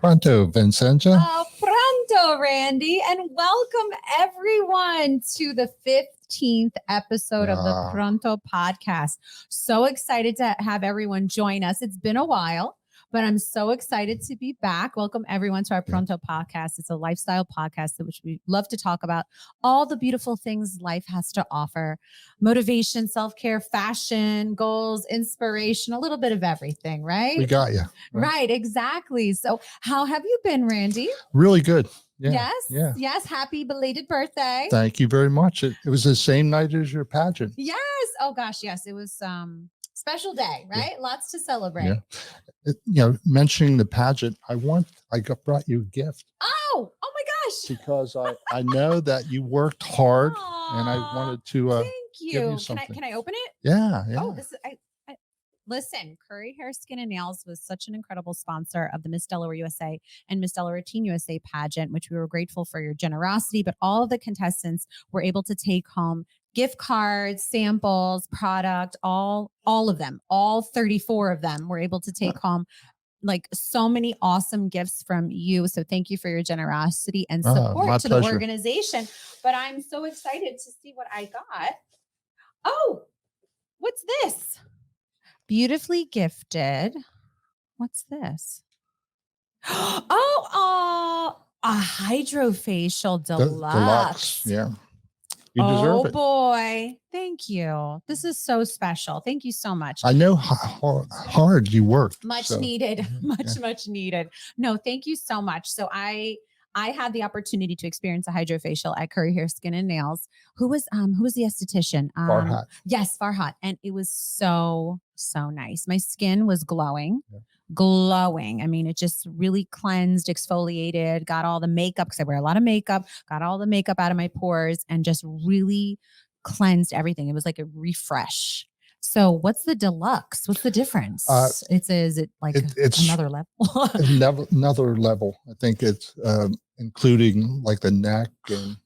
Pronto, Vincenza. Pronto, Randy, and welcome everyone to the 15th episode of the Pronto podcast. So excited to have everyone join us. It's been a while, but I'm so excited to be back. Welcome everyone to our Pronto podcast. It's a lifestyle podcast in which we love to talk about all the beautiful things life has to offer: motivation, self-care, fashion, goals, inspiration, a little bit of everything, right? We got you. Right, exactly. So how have you been, Randy? Really good. Yeah. Yes. Yeah. Yes. Happy belated birthday. Thank you very much. It was the same night as your pageant. Yes. Oh gosh, yes. It was special day, right? Yeah. Lots to celebrate. Yeah. Mentioning the pageant, brought you a gift. Oh my gosh. Because I know that you worked hard. Aww, and I wanted to thank you. Give you something. Can I open it? Yeah. Oh, this is listen, Curry Hair, Skin, and Nails was such an incredible sponsor of the Miss Delaware USA and Miss Delaware Teen USA pageant, which we were grateful for your generosity. But all of the contestants were able to take home gift cards, samples, product, all of them, all 34 of them were able to take home like so many awesome gifts from you. So thank you for your generosity and support to the organization. But I'm so excited to see what I got. Oh, what's this? Beautifully gifted. What's this? Oh, a hydrofacial deluxe. Yeah. You deserve it. Oh boy. Thank you. This is so special. Thank you so much. I know how hard you worked. Much needed. Much needed. No, thank you so much. So I had the opportunity to experience a hydrofacial at Curry Hair, Skin, and Nails. Who was the esthetician? Farhat. Yes, Farhat. And it was so nice. My skin was glowing. Yeah. Glowing. I mean, it just really cleansed, exfoliated, got all the makeup, because I wear a lot of makeup, got all the makeup out of my pores and just really cleansed everything. It was like a refresh. So what's the deluxe? What's the difference? Is it like another level? Another level. I think it's including like the neck and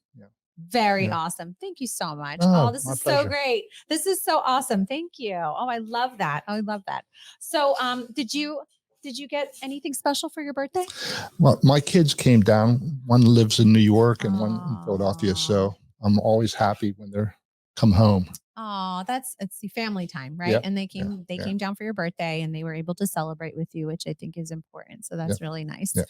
very awesome. Thank you so much. Oh, this is pleasure. So great. This is so awesome. Thank you. Oh, I love that. So did you get anything special for your birthday? Well, my kids came down. One lives in New York and one in Philadelphia. So I'm always happy when they're come home. Oh, it's the family time, right? Yep. And they came down for your birthday and they were able to celebrate with you, which I think is important. So that's really nice. Yep.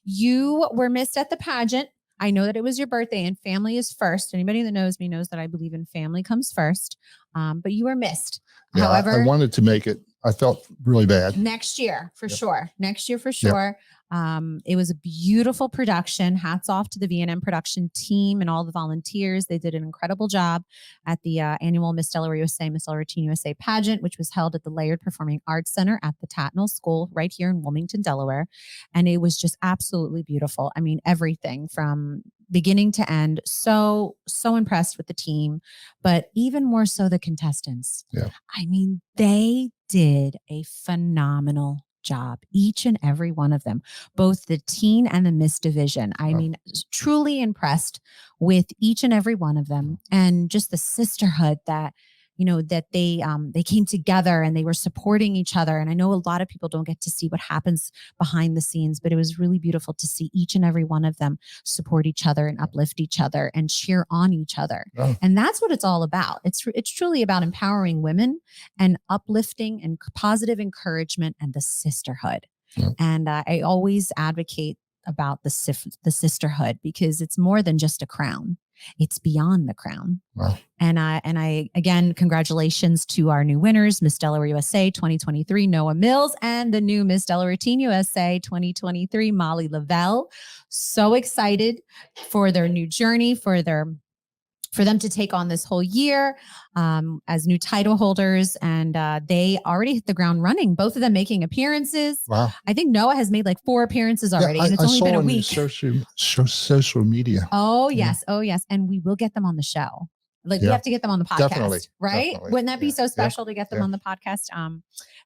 You were missed at the pageant. I know that it was your birthday and family is first. Anybody that knows me knows that I believe in family comes first. But you were missed. Yeah, however, I wanted to make it. I felt really bad. Next year, for sure. Next year, for sure. Yep. It was a beautiful production. Hats off to the V&M production team and all the volunteers. They did an incredible job at the annual Miss Delaware USA, Miss Delaware Teen USA pageant, which was held at the Laird Performing Arts Center at the Tatnall School right here in Wilmington, Delaware. And it was just absolutely beautiful. I mean, everything from beginning to end. So impressed with the team, but even more so the contestants. Yeah. I mean, they did a phenomenal job, each and every one of them, both the teen and the Miss division. I mean, truly impressed with each and every one of them, and just the sisterhood that that they came together and they were supporting each other. And I know a lot of people don't get to see what happens behind the scenes, but it was really beautiful to see each and every one of them support each other and uplift each other and cheer on each other. Oh. And that's what it's all about. It's truly about empowering women and uplifting and positive encouragement and the sisterhood. Yeah. And I always advocate about the sisterhood, because it's more than just a crown. It's beyond the crown. Wow. And I again, congratulations to our new winners, Miss Delaware USA 2023, Noah Mills, and the new Miss Delaware Teen USA 2023, Molly Lavelle. So excited for their new journey, for them to take on this whole year as new title holders. And they already hit the ground running, both of them making appearances. Wow. I think Noah has made like 4 appearances already, and it's only been a week. Social media. Oh, yes. Yeah. Oh, yes. And we will get them on the show. Like we have to get them on the podcast, Definitely, right? definitely. Wouldn't that be so special to get them on the podcast?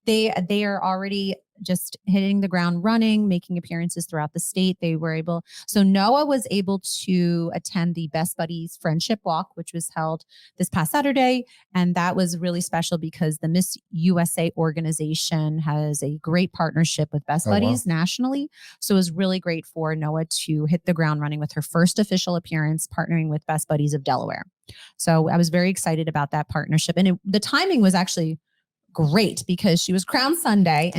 They are already just hitting the ground running, making appearances throughout the state. So Noah was able to attend the Best Buddies Friendship Walk, which was held this past Saturday. And that was really special because the Miss USA organization has a great partnership with Best Buddies nationally. So it was really great for Noah to hit the ground running with her first official appearance, partnering with Best Buddies of Delaware. So I was very excited about that partnership. And the timing was actually great because she was crowned Sunday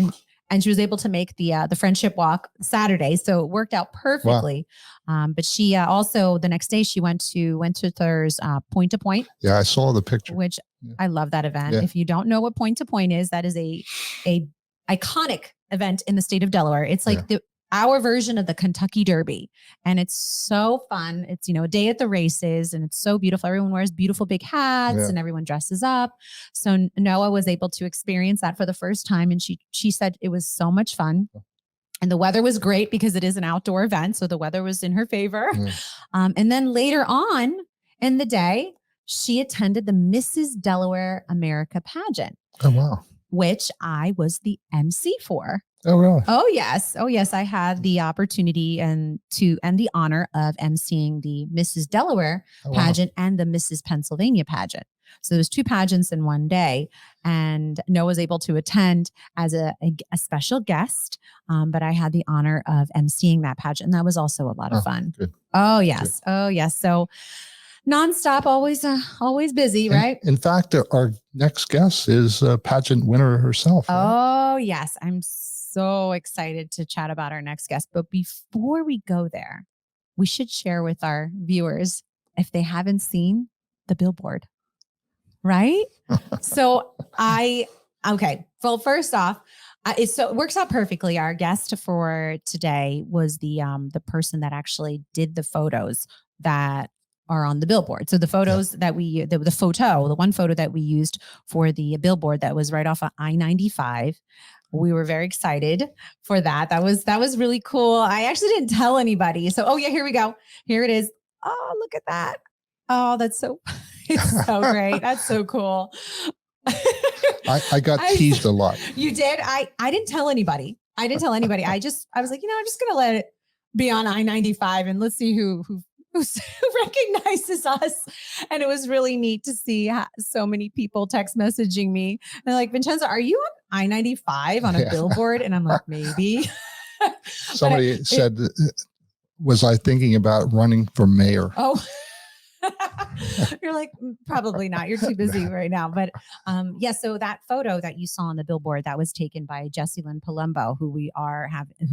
and she was able to make the friendship walk Saturday. So it worked out perfectly. Wow. But she also, the next day she went to There's Point to Point. Yeah, I saw the picture. Which I love that event. Yeah. If you don't know what Point to Point is, that is a iconic event in the state of Delaware. It's like our version of the Kentucky Derby. And it's so fun. It's, a day at the races and it's so beautiful. Everyone wears beautiful big hats and everyone dresses up. So Noah was able to experience that for the first time. And she said it was so much fun. And the weather was great because it is an outdoor event. So the weather was in her favor. And then later on in the day, she attended the Mrs. Delaware America pageant. Oh, wow. Which I was the MC for. Oh, really? Oh, yes. I had the opportunity and the honor of emceeing the Mrs. Delaware pageant and the Mrs. Pennsylvania pageant. So there's two pageants in one day, and Noah was able to attend as a special guest. But I had the honor of emceeing that pageant, and that was also a lot of fun. Good. Oh, yes. Good. Oh, yes. So nonstop, always busy, right? In fact, our next guest is a pageant winner herself. Right? Oh, yes. I'm so excited to chat about our next guest. But before we go there, we should share with our viewers, if they haven't seen the billboard, right? Well, first off, it works out perfectly. Our guest for today was the person that actually did the photos that are on the billboard. So the photos that the one photo that we used for the billboard that was right off of I-95. We were very excited for that. That was really cool. I actually didn't tell anybody. So, here we go. Here it is. Oh, look at that. Oh, it's so great. That's so cool. I got teased a lot. You did? I didn't tell anybody. I was like, I'm just going to let it be on I-95 and let's see who recognizes us. And it was really neat to see so many people text messaging me. They're like, Vincenza, are you on I-95 on a billboard? And I'm like, maybe. Somebody said, was I thinking about running for mayor? Oh, you're like, probably not. You're too busy right now. But so that photo that you saw on the billboard, that was taken by Jessielyn Palumbo, who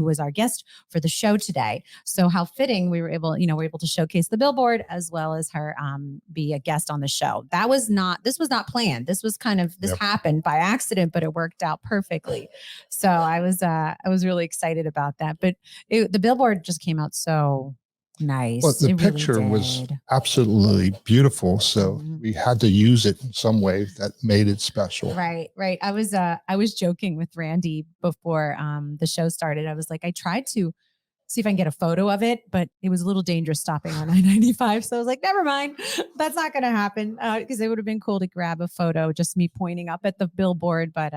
was our guest for the show today. So how fitting we were able to showcase the billboard as well as her be a guest on the show. This was not planned. This was this happened by accident, but it worked out perfectly. So I was really excited about that. But the billboard just came out so nice. Well, the picture was absolutely beautiful. So we had to use it in some way that made it special. Right. I was joking with Randy before the show started. I was like, I tried to see if I can get a photo of it, but it was a little dangerous stopping on I-95. So I was like, never mind. That's not going to happen because it would have been cool to grab a photo, just me pointing up at the billboard. But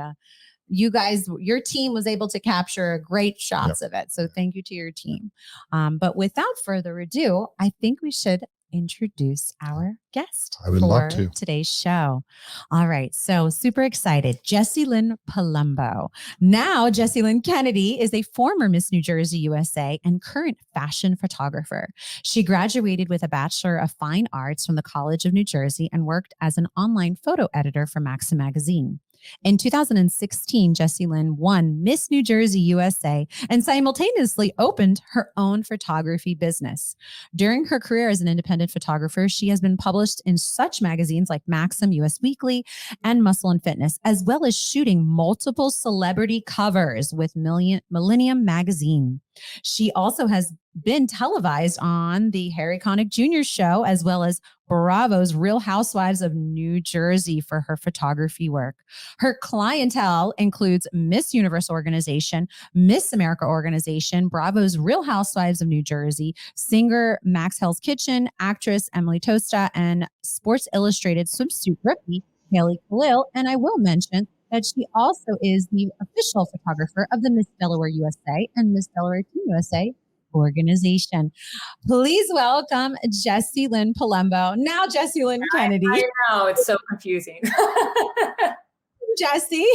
you guys, your team was able to capture great shots of it. So thank you to your team. But without further ado, I think we should introduce our guest I would love to. Today's show. All right. So super excited. Jessielyn Palumbo. Now, Jessielyn Kennedy is a former Miss New Jersey USA and current fashion photographer. She graduated with a Bachelor of Fine Arts from the College of New Jersey and worked as an online photo editor for Maxim magazine. In 2016, Jessielyn won Miss New Jersey USA and simultaneously opened her own photography business. During her career as an independent photographer, she has been published in such magazines like Maxim, US Weekly, and Muscle and Fitness, as well as shooting multiple celebrity covers with Millenium Magazine. She also has been televised on the Harry Connick Jr. show, as well as Bravo's Real Housewives of New Jersey for her photography work. Her clientele includes Miss Universe organization, Miss America organization, Bravo's Real Housewives of New Jersey, singer Max Hell's Kitchen, actress Emily Tosta, and Sports Illustrated swimsuit rookie Haley Khalil. And I will mention that she also is the official photographer of the Miss Delaware USA and Miss Delaware Team USA organization. Please welcome Jessielyn Palumbo, now Jessielyn Kennedy. I know, it's so confusing. Jessie.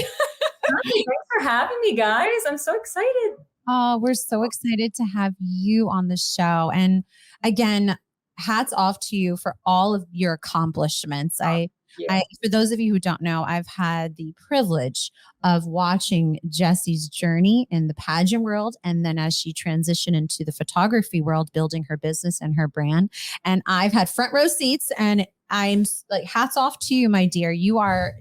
Thanks for having me, guys. I'm so excited. Oh, we're so excited to have you on the show. And again, hats off to you for all of your accomplishments. For those of you who don't know, I've had the privilege of watching Jessie's journey in the pageant world. And then as she transitioned into the photography world, building her business and her brand. And I've had front row seats, and I'm like, hats off to you, my dear. You're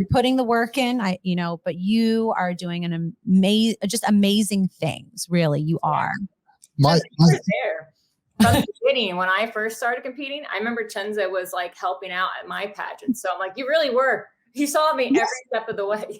putting the work in, but you are doing just amazing things. Really, you are. There. From the beginning, when I first started competing, I remember Chenza was like helping out at my pageant. So I'm like, you really were. He saw me every step of the way.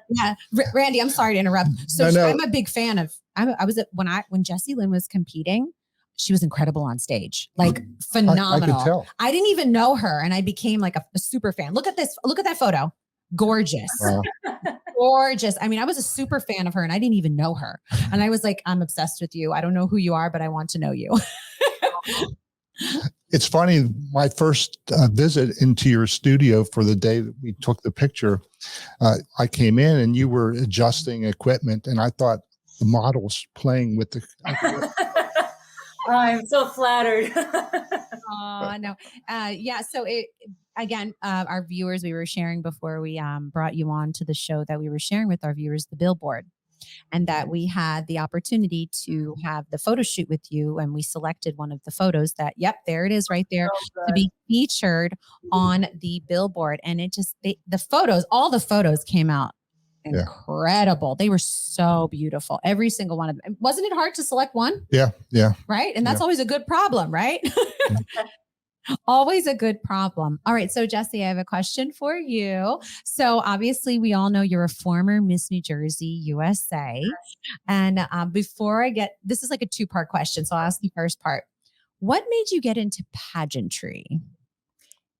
Yeah. Randy, I'm sorry to interrupt. So I'm a big fan of, when Jessielyn was competing, she was incredible on stage, like phenomenal. I could tell. I didn't even know her, and I became like a super fan. Look at this. Look at that photo. Gorgeous. Wow. Gorgeous. I mean, I was a super fan of her, and I didn't even know her. And I was like, I'm obsessed with you. I don't know who you are, but I want to know you. It's funny. My first visit into your studio for the day that we took the picture, I came in and you were adjusting equipment, and I thought the model's playing with the. I'm so flattered. Oh, no. Yeah. So our viewers, we were sharing before we brought you on to the show, that we were sharing with our viewers the billboard, and that we had the opportunity to have the photo shoot with you. And we selected one of the photos that, there it is right there, to be featured on the billboard. And it just, all the photos came out incredible. They were so beautiful. Every single one of them. Wasn't it hard to select one? Yeah. Right. And that's always a good problem, right? Always a good problem. All right. So Jessie, I have a question for you. So obviously we all know you're a former Miss New Jersey USA. And before this is like a 2-part question. So I'll ask the first part. What made you get into pageantry?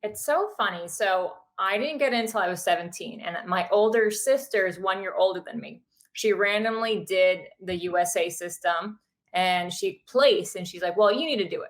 It's so funny. So I didn't get in until I was 17, and my older sister is 1 year older than me. She randomly did the USA system and she placed, and she's like, well, you need to do it.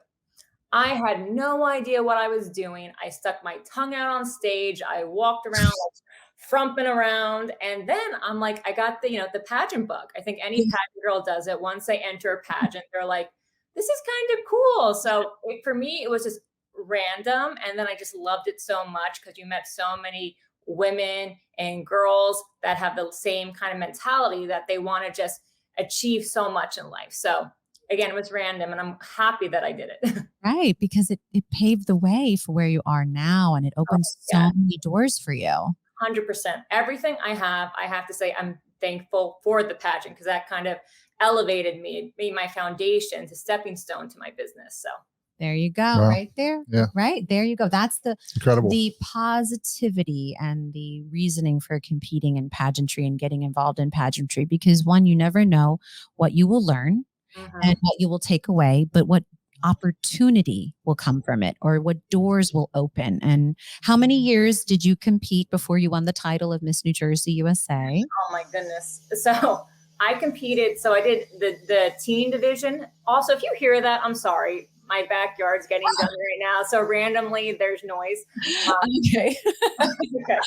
I had no idea what I was doing. I stuck my tongue out on stage. I walked around, like, frumping around. And then I'm like, I got the pageant bug. I think any pageant girl does it. Once they enter a pageant, they're like, this is kind of cool. So for me, it was just random. And then I just loved it so much because you met so many women and girls that have the same kind of mentality that they want to just achieve so much in life. So again, it was random, and I'm happy that I did it. Right. Because it paved the way for where you are now, and it opens so many doors for you. 100%. Everything I have to say, I'm thankful for the pageant, because that kind of elevated me. It made my foundation, to stepping stone to my business. So there you go. Wow. Right there. Yeah. Right. There you go. That's incredible. The positivity and the reasoning for competing in pageantry and getting involved in pageantry, because one, you never know what you will learn and what you will take away, but what opportunity will come from it, or what doors will open. And how many years did you compete before you won the title of Miss New Jersey USA? Oh my goodness. So I competed. So I did the teen division. Also, if you hear that, I'm sorry. My backyard's getting done right now. So randomly there's noise. Okay. Okay.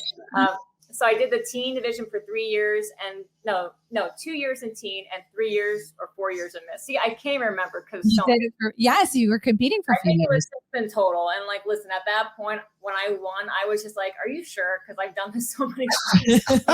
So I did the teen division for 3 years, and no, 2 years in teen and 3 years or 4 years in Miss. See, I can't remember because yes, you were competing for a few years. It was 6 in total. And like, listen, at that point when I won, I was just like, are you sure? Because I've done this so many times.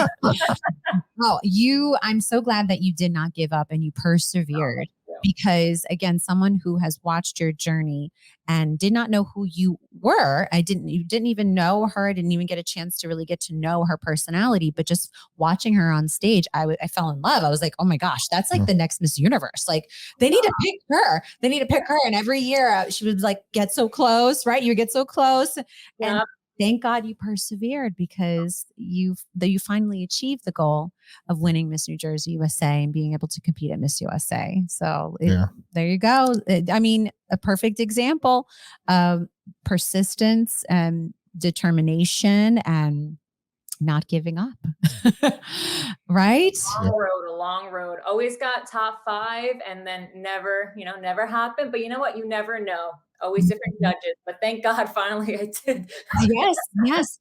I'm so glad that you did not give up and you persevered. Because again, someone who has watched your journey and did not know who you were, you didn't even know her, didn't even get a chance to really get to know her personality, but just watching her on stage, I fell in love. I was like, oh my gosh, that's like the next Miss Universe. Like they need to pick her. They need to pick her. And every year she would like get so close, right? You get so close. And thank God you persevered, because you finally achieved the goal of winning Miss New Jersey USA and being able to compete at Miss USA. So there you go. I mean, a perfect example of persistence and determination and not giving up. Right? A long road. Always got top 5 and then never happened. But you know what? You never know. Always different judges. But thank God finally I did. Yes.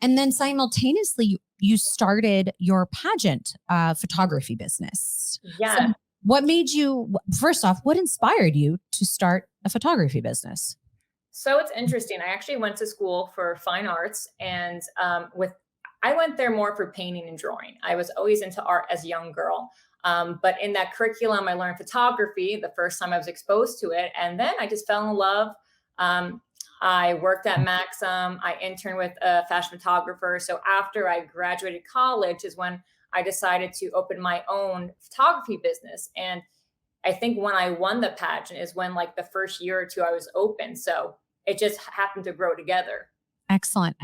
And then simultaneously you started your pageant photography business. Yeah. So what made you, first off, what inspired you to start a photography business? So it's interesting. I actually went to school for fine arts, and I went there more for painting and drawing. I was always into art as a young girl. But in that curriculum, I learned photography the first time I was exposed to it. And then I just fell in love. I worked at Maxim. I interned with a fashion photographer. So after I graduated college is when I decided to open my own photography business. And I think when I won the pageant is when like the first year or two I was open. So it just happened to grow together. Excellent.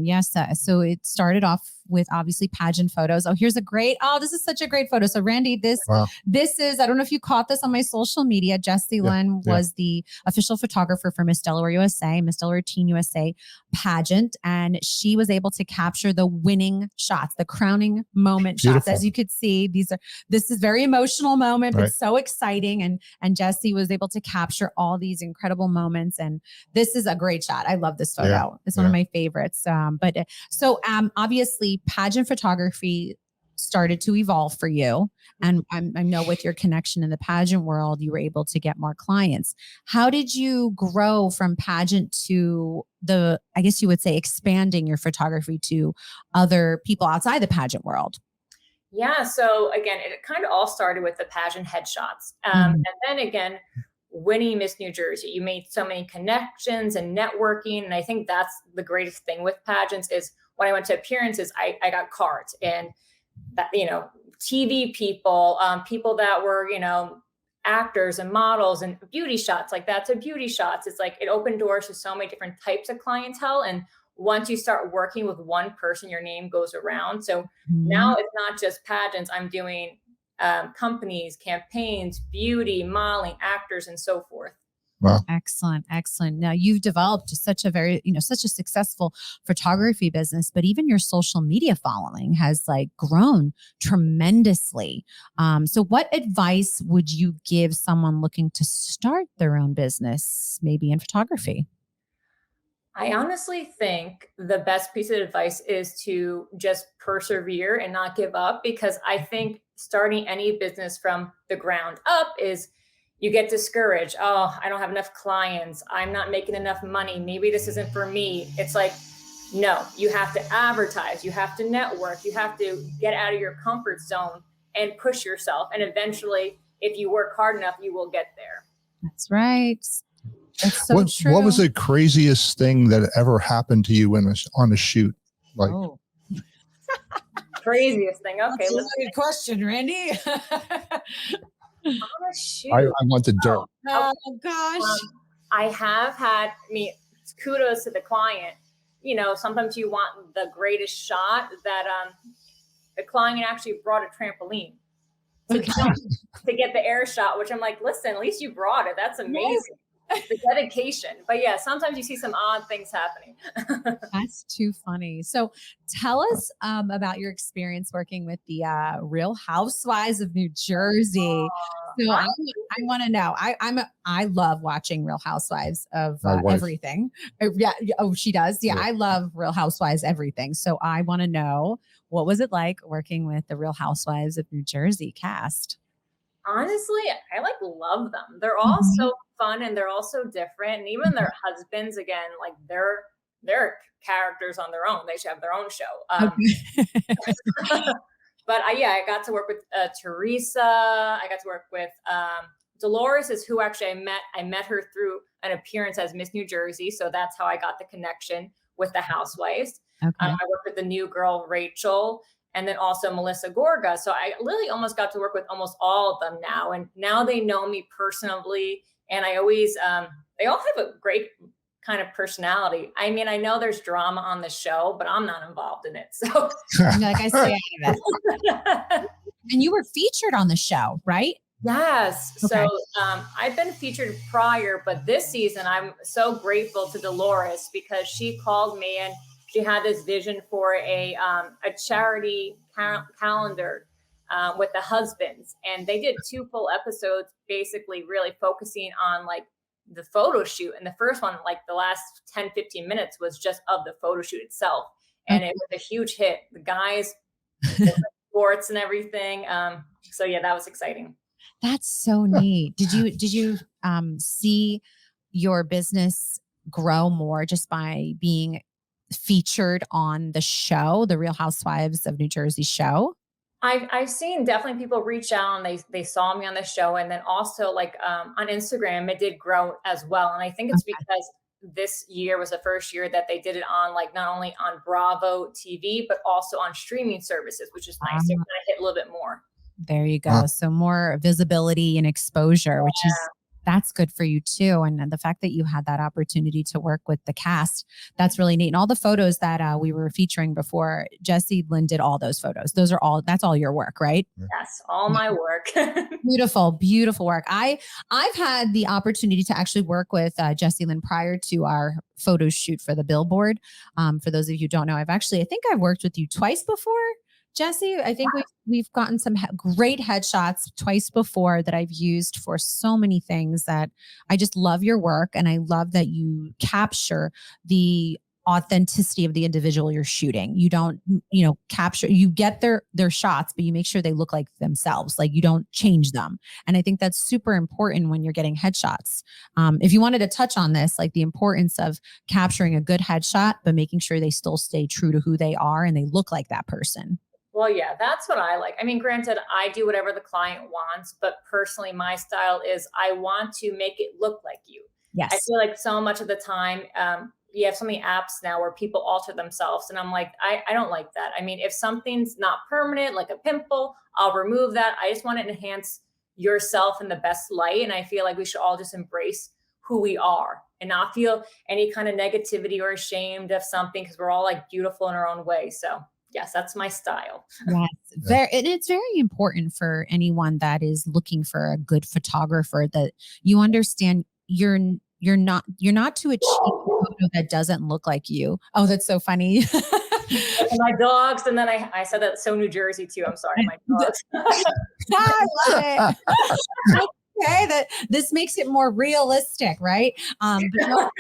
Yes. So it started off with obviously pageant photos. Oh, here's this is such a great photo. So Randy, this is, I don't know if you caught this on my social media. Jessielyn was the official photographer for Miss Delaware USA, Miss Delaware Teen USA pageant. And she was able to capture the winning shots, the crowning moment shots. As you could see, this is very emotional moment, but so exciting. And Jessie was able to capture all these incredible moments. And this is a great shot. I love this photo. It's one of my favorites. So obviously pageant photography started to evolve for you. And I know with your connection in the pageant world, you were able to get more clients. How did you grow from pageant to I guess you would say, expanding your photography to other people outside the pageant world? Yeah. So again, it kind of all started with the pageant headshots. And then again, winning Miss New Jersey, you made so many connections and networking. And I think that's the greatest thing with pageants is when I went to appearances, I got cards and that, TV people, people that were, actors and models and beauty shots like that. So beauty shots, it's like it opened doors to so many different types of clientele. And once you start working with one person, your name goes around. So now it's not just pageants. I'm doing companies, campaigns, beauty, modeling, actors, and so forth. Wow. Excellent. Now you've developed such a such a successful photography business, but even your social media following has like grown tremendously. So what advice would you give someone looking to start their own business, maybe in photography? I honestly think the best piece of advice is to just persevere and not give up, because I think starting any business from the ground up is you get discouraged. Oh, I don't have enough clients. I'm not making enough money. Maybe this isn't for me. It's like, no, you have to advertise. You have to network. You have to get out of your comfort zone and push yourself. And eventually, if you work hard enough, you will get there. That's right. That's so true. What was the craziest thing that ever happened to you on a shoot? Like, craziest thing. Okay, that's a good question, Randy. On a shoot. I want the dirt. Oh gosh. I have had, kudos to the client. Sometimes you want the greatest shot that the client actually brought a trampoline to get the air shot, which I'm like, listen, at least you brought it. That's amazing. The dedication. But yeah, sometimes you see some odd things happening. That's too funny. So tell us about your experience working with the Real Housewives of New Jersey. So I want to know. I love watching Real Housewives of everything. Yeah. Oh, she does. Yeah, I love Real Housewives everything. So I want to know, what was it like working with the Real Housewives of New Jersey cast? Honestly, I love them. They're all so fun and they're all so different. And even their husbands, again, like they're characters on their own. They should have their own show. But I got to work with Teresa. I got to work with Dolores is who actually I met her through an appearance as Miss New Jersey. So that's how I got the connection with the housewives. Okay. I worked with the new girl, Rachel, and then also Melissa Gorga. So I literally almost got to work with almost all of them now. And now they know me personally. And I always, they all have a great kind of personality. I mean, I know there's drama on the show, but I'm not involved in it. So Like I stay out of it. And you were featured on the show, right? yes. Okay. So I've been featured prior, but this season I'm so grateful to Dolores because she called me and she had this vision for a charity calendar with the husbands, and they did 2 full episodes, basically really focusing on like the photo shoot. And the first one, like the last 10-15 minutes was just of the photo shoot itself, and it was a huge hit. The guys, the sports and everything. So yeah, that was exciting. That's so neat. Did you see your business grow more just by being featured on the show, the Real Housewives of New Jersey show? I've seen definitely people reach out and they saw me on the show, and then also like on Instagram it did grow as well. And I think it's because this year was the first year that they did it on like not only on Bravo TV but also on streaming services, which is nice. It kind of hit a little bit more. There you go. So more visibility and exposure, which is, that's good for you too. And the fact that you had that opportunity to work with the cast, that's really neat. And all the photos that we were featuring before, Jessielyn did all those photos. That's all your work, right? Yes, all my work. Beautiful, beautiful work. I've had the opportunity to actually work with Jessielyn prior to our photo shoot for the billboard. For those of you who don't know, I think I've worked with you twice before. Jesse, I think we've gotten some great headshots twice before that I've used for so many things that I just love your work. And I love that you capture the authenticity of the individual you're shooting. You don't, you get their shots, but you make sure they look like themselves. Like you don't change them. And I think that's super important when you're getting headshots. If you wanted to touch on this, like the importance of capturing a good headshot, but making sure they still stay true to who they are and they look like that person. Well, yeah, that's what I like. I mean, granted, I do whatever the client wants, but personally, my style is I want to make it look like you. Yes. I feel like so much of the time, you have so many apps now where people alter themselves. And I'm like, I don't like that. I mean, if something's not permanent, like a pimple, I'll remove that. I just want to enhance yourself in the best light. And I feel like we should all just embrace who we are and not feel any kind of negativity or ashamed of something because we're all like beautiful in our own way. So yes, that's my style. Yes, it's very important for anyone that is looking for a good photographer that you understand you're not to achieve a photo that doesn't look like you. Oh, that's so funny. And my dogs, and then I said that's so New Jersey too. I'm sorry, my dogs. I love it. Okay, that this makes it more realistic, right? But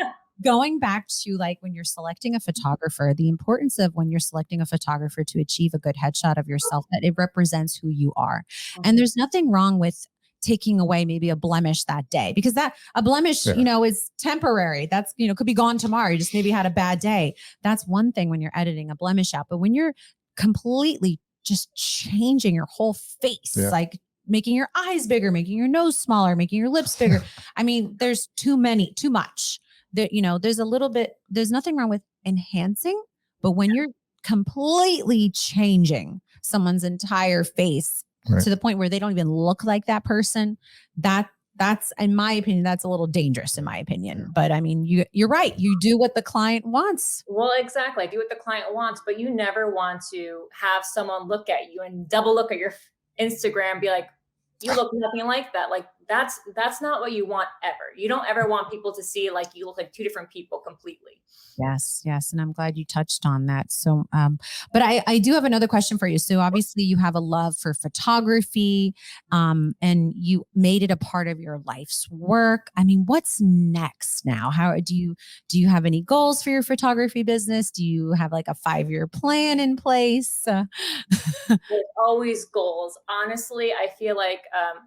going back to like when you're selecting a photographer, the importance of when you're selecting a photographer to achieve a good headshot of yourself, that it represents who you are. And there's nothing wrong with taking away maybe a blemish that day, because that a blemish, is temporary. That's, could be gone tomorrow. You just maybe had a bad day. That's one thing when you're editing a blemish out. But when you're completely just changing your whole face, like making your eyes bigger, making your nose smaller, making your lips bigger. I mean, there's too much. There's nothing wrong with enhancing, but when you're completely changing someone's entire face to the point where they don't even look like that person, that's, in my opinion, that's a little dangerous in my opinion. But I mean, you're right. You do what the client wants. Well, exactly. Do what the client wants, but you never want to have someone look at you and double look at your Instagram and be like, you look nothing like that. Like that's not what you want ever. You don't ever want people to see like you look like two different people completely. Yes. And I'm glad you touched on that. So, but I do have another question for you. So obviously you have a love for photography, and you made it a part of your life's work. I mean, what's next now? How do you have any goals for your photography business? Do you have like a 5-year plan in place? There's always goals. Honestly, I feel like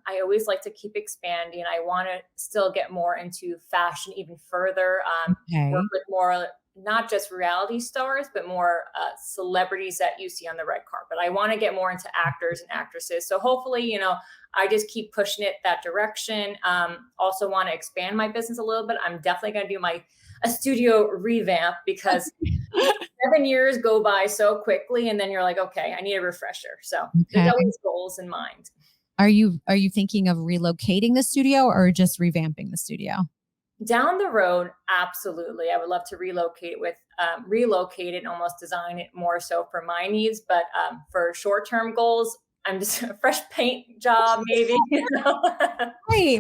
I always like to keep expanding. I want to still get more into fashion even further. Work with more, not just reality stars, but more celebrities that you see on the red carpet. I want to get more into actors and actresses. So hopefully, I just keep pushing it that direction. Also want to expand my business a little bit. I'm definitely going to do a studio revamp because 7 years go by so quickly, and then you're like, okay, I need a refresher. So there's always goals in mind. Are you thinking of relocating the studio or just revamping the studio? Down the road, absolutely. I would love to relocate it and almost design it more so for my needs. But for short-term goals, I'm just a fresh paint job, maybe.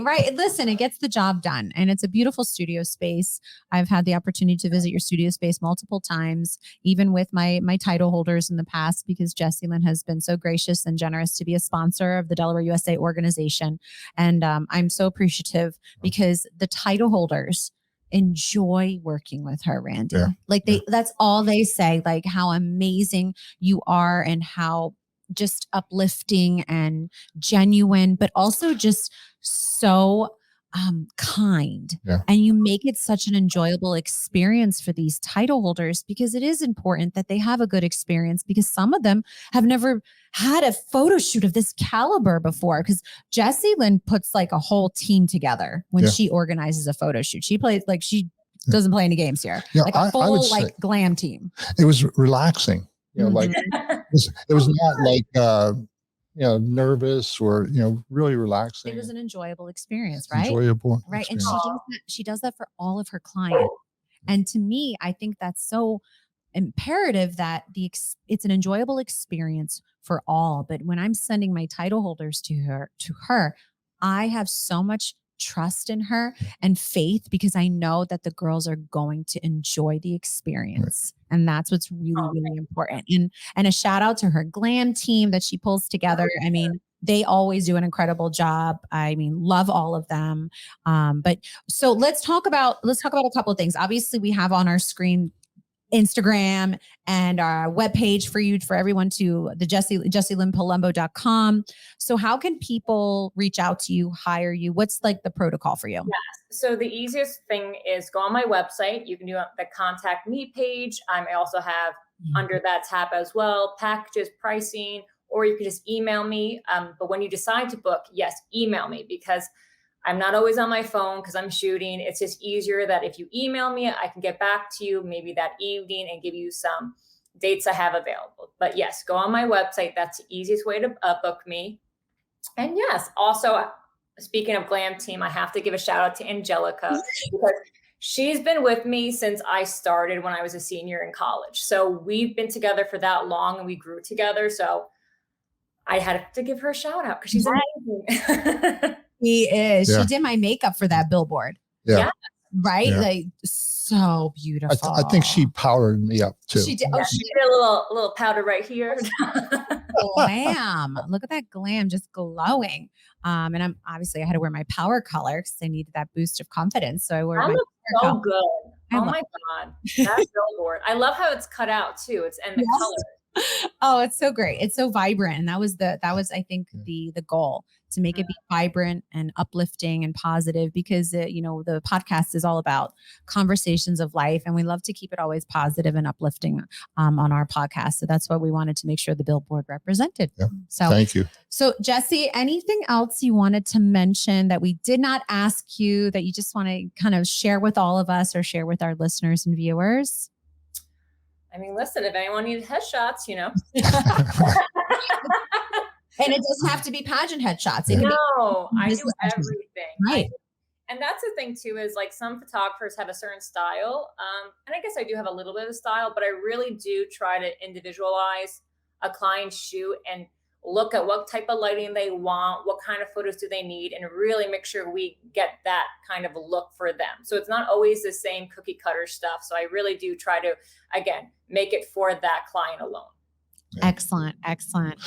Right. Listen, it gets the job done, and it's a beautiful studio space. I've had the opportunity to visit your studio space multiple times, even with my title holders in the past, because Jessielyn has been so gracious and generous to be a sponsor of the Delaware USA organization. And I'm so appreciative because the title holders enjoy working with her, Randy. That's all they say, like how amazing you are and how just uplifting and genuine, but also just so kind. And you make it such an enjoyable experience for these title holders, because it is important that they have a good experience, because some of them have never had a photo shoot of this caliber before, because Jessielyn puts like a whole team together when she organizes a photo shoot. She plays like she doesn't play any games here. Like a full like glam team. It was relaxing. Like it was not like nervous or really relaxing. It was an enjoyable experience, right? Right. And she does that for all of her clients. And to me, I think that's so imperative that it's an enjoyable experience for all. But when I'm sending my title holders to her, I have so much trust in her and faith, because I know that the girls are going to enjoy the experience. And that's what's really, really important. And a shout out to her glam team that she pulls together. I mean, they always do an incredible job. I mean, love all of them. But so let's talk about a couple of things. Obviously, we have on our screen Instagram and our webpage for everyone to the JessielynPalumbo.com. So how can people reach out to you, hire you? What's like the protocol for you? Yes. So the easiest thing is go on my website. You can do the contact me page. I also have under that tab as well, packages, pricing, or you can just email me. But when you decide to book, yes, email me, because I'm not always on my phone because I'm shooting. It's just easier that if you email me, I can get back to you maybe that evening and give you some dates I have available. But yes, go on my website. That's the easiest way to book me. And yes, also, speaking of glam team, I have to give a shout out to Angelica, because she's been with me since I started when I was a senior in college. So we've been together for that long and we grew together. So I had to give her a shout out because she's amazing. She is. Yeah. She did my makeup for that billboard. Yeah. Right? Yeah. Like so beautiful. I think she powdered me up too. She did. Yeah, she did a little powder right here. Glam. Look at that glam, just glowing. And I had to wear my power color because I needed that boost of confidence. So I wore my so good. Oh my God. That billboard. I love how it's cut out too. It's and the colors. Oh, it's so great. It's so vibrant. And that was I think the goal, to make it be vibrant and uplifting and positive, because the podcast is all about conversations of life, and we love to keep it always positive and uplifting on our podcast. So that's what we wanted to make sure the billboard represented. Yeah. So thank you. So Jessie, anything else you wanted to mention that we did not ask you that you just want to kind of share with all of us or share with our listeners and viewers? I mean, listen, if anyone needs headshots, And it doesn't have to be pageant headshots. No, I do everything. Right. And that's the thing too, is like some photographers have a certain style. And I guess I do have a little bit of style, but I really do try to individualize a client's shoot and look at what type of lighting they want, what kind of photos do they need, and really make sure we get that kind of a look for them. So it's not always the same cookie cutter stuff. So I really do try to, again, make it for that client alone. Yeah. Excellent.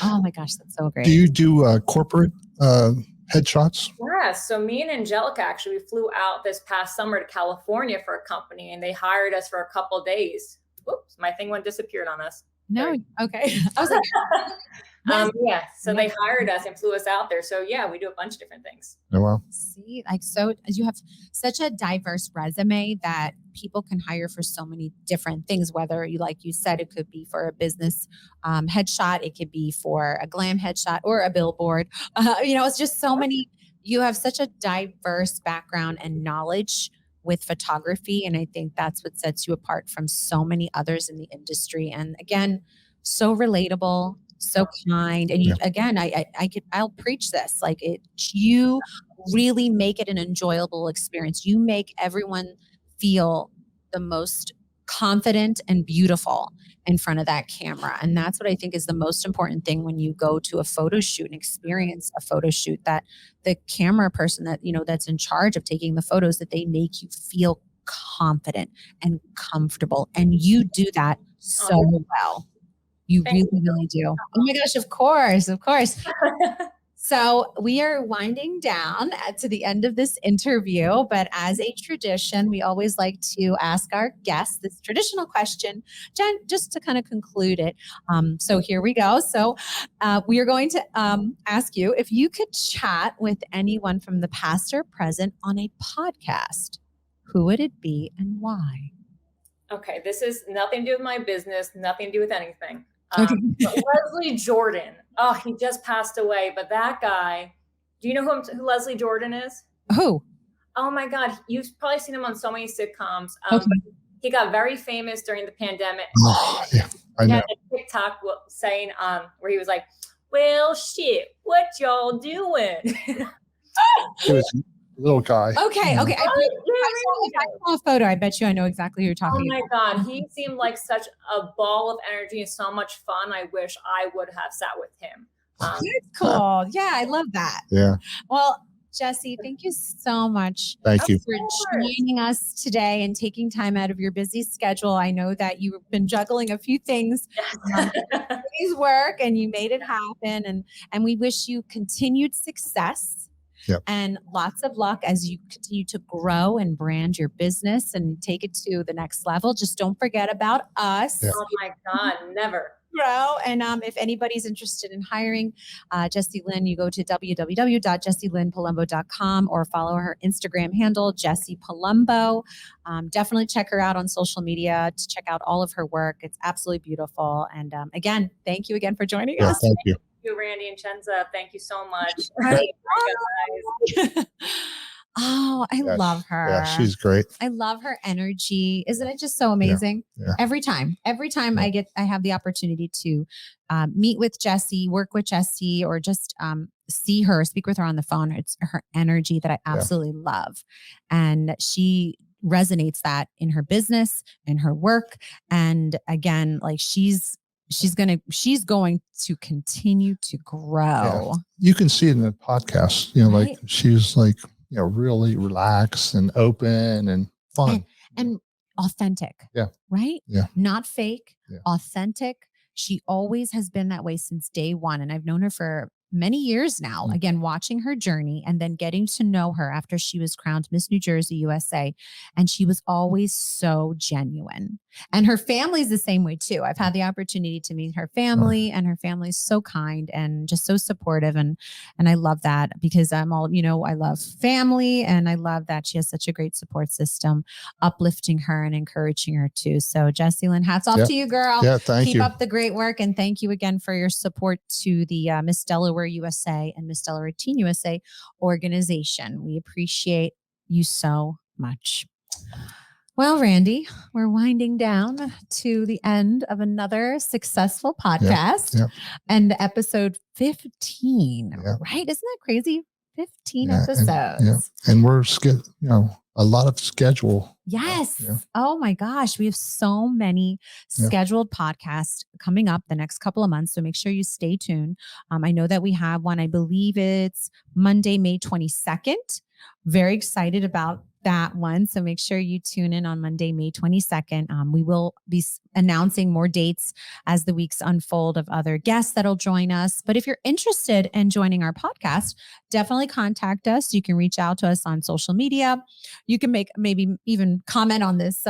Oh my gosh, that's so great. Do you do corporate headshots? Yeah. So me and Angelica actually flew out this past summer to California for a company, and they hired us for a couple of days. Oops, my thing disappeared on us. No. Very- Okay. I was like, Yeah. So Yeah. they hired us and flew us out there. So yeah, we do a bunch of different things. Oh, well, see, like, so you have such a diverse resume that people can hire for so many different things, whether you, like you said, it could be for a business headshot, it could be for a glam headshot or a billboard. It's just so many, you have such a diverse background and knowledge with photography. And I think that's what sets you apart from so many others in the industry. And again, so relatable, so kind. And you, again, I'll preach this, like you really make it an enjoyable experience. You make everyone feel the most confident and beautiful in front of that camera. And that's what I think is the most important thing when you go to a photo shoot and experience a photo shoot, that the camera person that, that's in charge of taking the photos, that they make you feel confident and comfortable. And you do that so well. You really, really do. Oh my gosh, of course, of course. So we are winding down to the end of this interview, but as a tradition, we always like to ask our guests this traditional question, Jen, just to kind of conclude it. So here we go. So we are going to ask you if you could chat with anyone from the past or present on a podcast, who would it be and why? Okay, this is nothing to do with my business, nothing to do with anything. Okay. Leslie Jordan. Oh, he just passed away. But that guy, do you know who Leslie Jordan is? Who? Oh my God. You've probably seen him on so many sitcoms. Okay. He got very famous during the pandemic. Oh, yeah, I He know. had a TikTok saying, where he was like, well, shit, what y'all doing? He was a little guy. Okay. Yeah. Okay. If I saw a photo, I bet you I know exactly who you're Oh talking my about. God. He seemed like such a ball of energy and so much fun. I wish I would have sat with him. That's cool. Yeah, I love that. Yeah. Well, Jessie, thank you so much Thank you. for joining us today and taking time out of your busy schedule. I know that you've been juggling a few things, day's work, and you made it happen. And we wish you continued success. Yep. And lots of luck as you continue to grow and brand your business and take it to the next level. Just don't forget about us. Yeah. Oh my God, never. Grow. And if anybody's interested in hiring Jessielyn, you go to www.jessielynpalumbo.com or follow her Instagram handle, Jessie Palumbo. Definitely check her out on social media to check out all of her work. It's absolutely beautiful. And again, thank you again for joining us. Thank you. Thank you, Randy and Chenza. Thank you so much. Oh, I love her. Yeah, she's great. I love her energy. Isn't it just so amazing? Yeah. Every time I have the opportunity to meet with Jessie, work with Jessie, or just see her, speak with her on the phone. It's her energy that I absolutely love. And she resonates that in her business, in her work. And again, like she's going to continue to grow. Yeah. You can see it in the podcast, like Right? she's like, really relaxed and open and fun. And authentic. Yeah. Right? Yeah. Not fake, Yeah. authentic. She always has been that way since day one. And I've known her for many years now, again, watching her journey and then getting to know her after she was crowned Miss New Jersey, USA. And she was always so genuine. And her family's the same way too. I've had the opportunity to meet her family, and her family's so kind and just so supportive. And I love that because I'm all, I love family, and I love that she has such a great support system, uplifting her and encouraging her too. So Jessielyn, hats off to you, girl. Yeah, thank you. Keep up the great work. And thank you again for your support to the Miss Delaware USA and Miss Delaware Teen USA organization. We appreciate you so much. Well, Randy, we're winding down to the end of another successful podcast and episode 15, right? Isn't that crazy? 15 episodes. And we're, a lot of schedule. Yes. Oh my gosh. We have so many scheduled podcasts coming up the next couple of months. So make sure you stay tuned. I know that we have one, I believe it's Monday, May 22nd. Very excited about that one. So make sure you tune in on Monday, May 22nd. We will be announcing more dates as the weeks unfold of other guests that'll join us. But if you're interested in joining our podcast, definitely contact us. You can reach out to us on social media. You can maybe even comment on this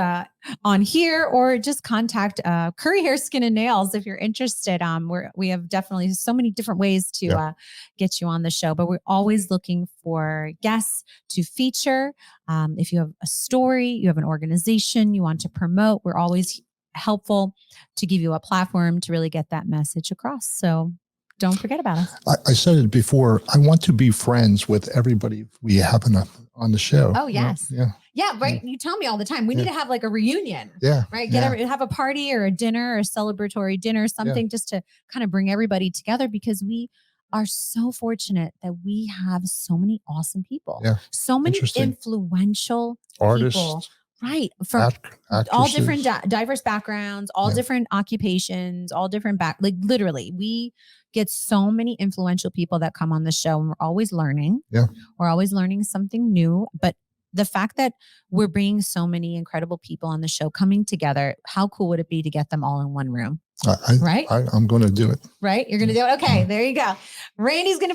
on here, or just contact Curry Hair, Skin and Nails if you're interested. We have definitely so many different ways to get you on the show, but we're always looking for guests to feature. If you have a story, you have an organization you want to promote, we're always helpful to give you a platform to really get that message across. So don't forget about us. I said it before. I want to be friends with everybody we have on the show. Oh, yes. Yeah. Yeah, right. You tell me all the time. We need to have like a reunion. Yeah. Right. Have a party or a dinner or a celebratory dinner, something just to kind of bring everybody together, because we are so fortunate that we have so many awesome people. Yeah. So many influential artists. People. Right. From all different diverse backgrounds, all different occupations, all different like literally we get so many influential people that come on the show, and we're always learning. Yeah. We're always learning something new. But the fact that we're bringing so many incredible people on the show coming together, how cool would it be to get them all in one room? Right. I'm going to do it. Right. You're going to do it. Okay. There you go. Randy's going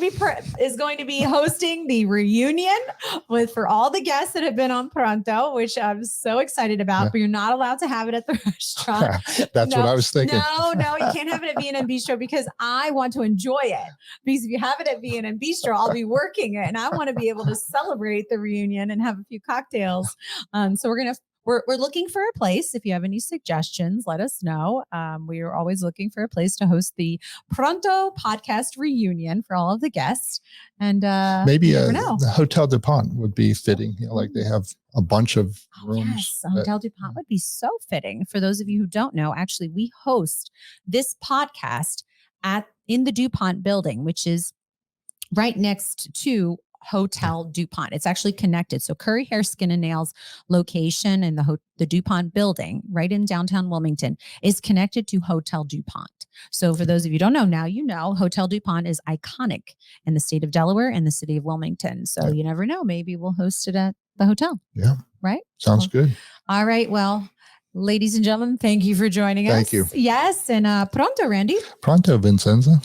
to be hosting the reunion for all the guests that have been on Pronto, which I'm so excited about, but you're not allowed to have it at the restaurant. That's what I was thinking. No, you can't have it at B&M Bistro, because I want to enjoy it. Because if you have it at B&M Bistro, I'll be working it, and I want to be able to celebrate the reunion and have a few cocktails. So we're looking for a place. If you have any suggestions, let us know. We are always looking for a place to host the Pronto podcast reunion for all of the guests. And maybe the Hotel DuPont would be fitting. Like they have a bunch of rooms. Yes, Hotel DuPont would be so fitting. For those of you who don't know, actually, we host this podcast in the DuPont building, which is right next to Hotel DuPont. It's actually connected. So Curry Hair, Skin and Nails location in the DuPont building right in downtown Wilmington is connected to Hotel DuPont. So for those of you who don't know, now you know Hotel DuPont is iconic in the state of Delaware and the city of Wilmington. So you never know. Maybe we'll host it at the hotel. Yeah. Right? Sounds good. All right. Well, ladies and gentlemen, thank you for joining us. Thank you. Yes. And pronto, Randy. Pronto, Vincenza.